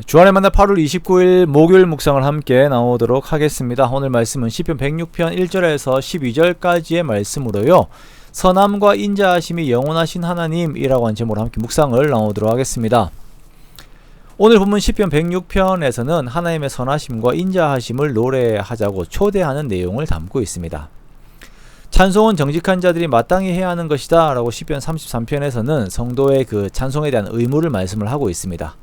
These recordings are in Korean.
주안의 만나 8월 29일 목요일 묵상을 함께 나오도록 하겠습니다. 오늘 말씀은 시편 106편 1절에서 12절까지의 말씀으로요, 선함과 인자하심이 영원하신 하나님이라고 한 제목으로 함께 묵상을 나오도록 하겠습니다. 오늘 본문 시편 106편에서는 하나님의 선하심과 인자하심을 노래하자고 초대하는 내용을 담고 있습니다. 찬송은 정직한 자들이 마땅히 해야 하는 것이다 라고 시편 33편에서는 성도의 그 찬송에 대한 의무를 말씀을 하고 있습니다.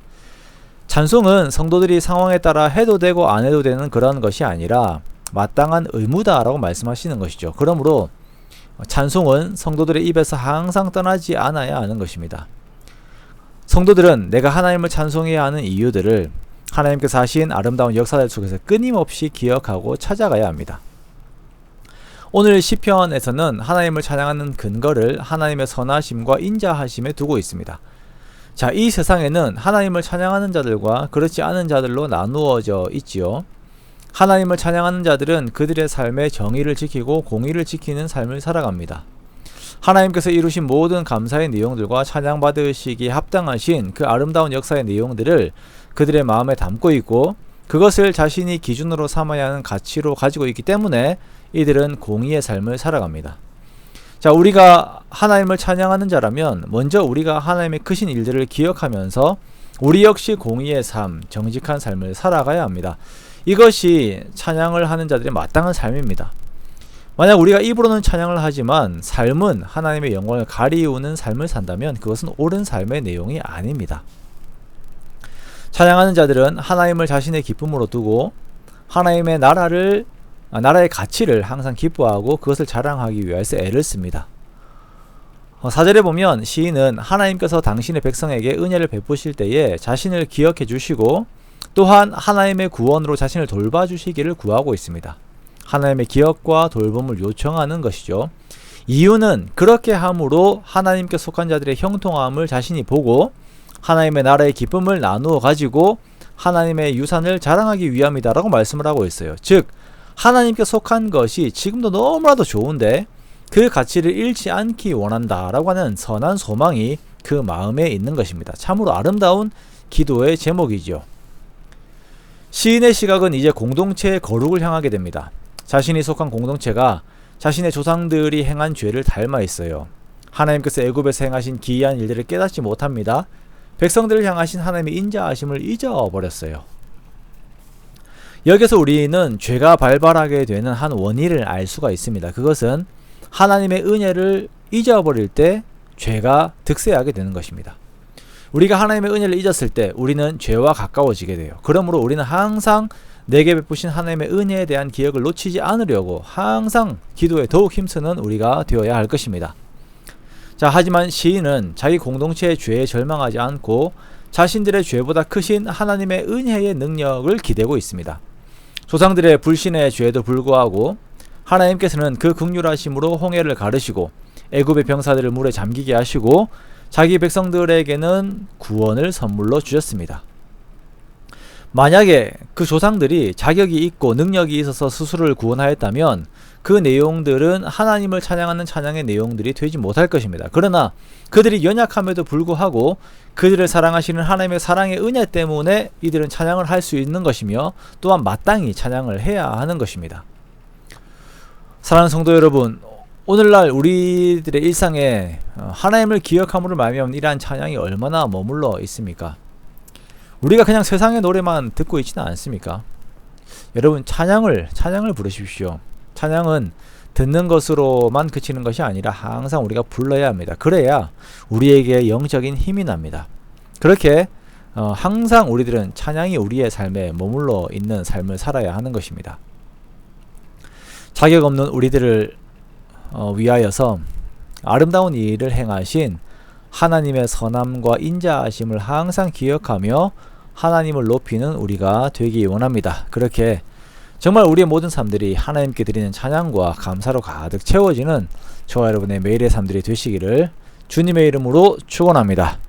찬송은 성도들이 상황에 따라 해도 되고 안 해도 되는 그런 것이 아니라 마땅한 의무다라고 말씀하시는 것이죠. 그러므로 찬송은 성도들의 입에서 항상 떠나지 않아야 하는 것입니다. 성도들은 내가 하나님을 찬송해야 하는 이유들을 하나님께서 하신 아름다운 역사들 속에서 끊임없이 기억하고 찾아가야 합니다. 오늘 시편에서는 하나님을 찬양하는 근거를 하나님의 선하심과 인자하심에 두고 있습니다. 자, 이 세상에는 하나님을 찬양하는 자들과 그렇지 않은 자들로 나누어져 있지요. 하나님을 찬양하는 자들은 그들의 삶의 정의를 지키고 공의를 지키는 삶을 살아갑니다. 하나님께서 이루신 모든 감사의 내용들과 찬양받으시기에 합당하신 그 아름다운 역사의 내용들을 그들의 마음에 담고 있고, 그것을 자신이 기준으로 삼아야 하는 가치로 가지고 있기 때문에 이들은 공의의 삶을 살아갑니다. 자, 우리가 하나님을 찬양하는 자라면 먼저 우리가 하나님의 크신 일들을 기억하면서 우리 역시 공의의 삶, 정직한 삶을 살아가야 합니다. 이것이 찬양을 하는 자들의 마땅한 삶입니다. 만약 우리가 입으로는 찬양을 하지만 삶은 하나님의 영광을 가리우는 삶을 산다면 그것은 옳은 삶의 내용이 아닙니다. 찬양하는 자들은 하나님을 자신의 기쁨으로 두고 하나님의 나라의 가치를 항상 기뻐하고 그것을 자랑하기 위해서 애를 씁니다. 4절에 보면 시인은 하나님께서 당신의 백성에게 은혜를 베푸실 때에 자신을 기억해 주시고 또한 하나님의 구원으로 자신을 돌봐주시기를 구하고 있습니다. 하나님의 기억과 돌봄을 요청하는 것이죠. 이유는 그렇게 함으로 하나님께 속한 자들의 형통함을 자신이 보고 하나님의 나라의 기쁨을 나누어 가지고 하나님의 유산을 자랑하기 위함이다 라고 말씀을 하고 있어요. 즉 하나님께 속한 것이 지금도 너무나도 좋은데 그 가치를 잃지 않기 원한다 라고 하는 선한 소망이 그 마음에 있는 것입니다. 참으로 아름다운 기도의 제목이죠. 시인의 시각은 이제 공동체의 거룩을 향하게 됩니다. 자신이 속한 공동체가 자신의 조상들이 행한 죄를 닮아 있어요. 하나님께서 애굽에서 행하신 기이한 일들을 깨닫지 못합니다. 백성들을 향하신 하나님의 인자하심을 잊어버렸어요. 여기서 우리는 죄가 발발하게 되는 한 원인을 알 수가 있습니다. 그것은 하나님의 은혜를 잊어버릴 때 죄가 득세하게 되는 것입니다. 우리가 하나님의 은혜를 잊었을 때 우리는 죄와 가까워지게 돼요. 그러므로 우리는 항상 내게 베푸신 하나님의 은혜에 대한 기억을 놓치지 않으려고 항상 기도에 더욱 힘쓰는 우리가 되어야 할 것입니다. 자, 하지만 시인은 자기 공동체의 죄에 절망하지 않고 자신들의 죄보다 크신 하나님의 은혜의 능력을 기대고 있습니다. 조상들의 불신의 죄에도 불구하고 하나님께서는 그 긍휼하심으로 홍해를 가르시고 애굽의 병사들을 물에 잠기게 하시고 자기 백성들에게는 구원을 선물로 주셨습니다. 만약에 그 조상들이 자격이 있고 능력이 있어서 스스로를 구원하였다면 그 내용들은 하나님을 찬양하는 찬양의 내용들이 되지 못할 것입니다. 그러나 그들이 연약함에도 불구하고 그들을 사랑하시는 하나님의 사랑의 은혜 때문에 이들은 찬양을 할 수 있는 것이며 또한 마땅히 찬양을 해야 하는 것입니다. 사랑하는 성도 여러분, 오늘날 우리들의 일상에 하나님을 기억함으로 말미암은 이러한 찬양이 얼마나 머물러 있습니까? 우리가 그냥 세상의 노래만 듣고 있지는 않습니까? 여러분, 찬양을 부르십시오. 찬양은 듣는 것으로만 그치는 것이 아니라 항상 우리가 불러야 합니다. 그래야 우리에게 영적인 힘이 납니다. 그렇게 항상 우리들은 찬양이 우리의 삶에 머물러 있는 삶을 살아야 하는 것입니다. 자격 없는 우리들을 위하여서 아름다운 일을 행하신 하나님의 선함과 인자하심을 항상 기억하며 하나님을 높이는 우리가 되기 원합니다. 그렇게 정말 우리의 모든 삶들이 하나님께 드리는 찬양과 감사로 가득 채워지는 저와 여러분의 매일의 삶들이 되시기를 주님의 이름으로 축원합니다.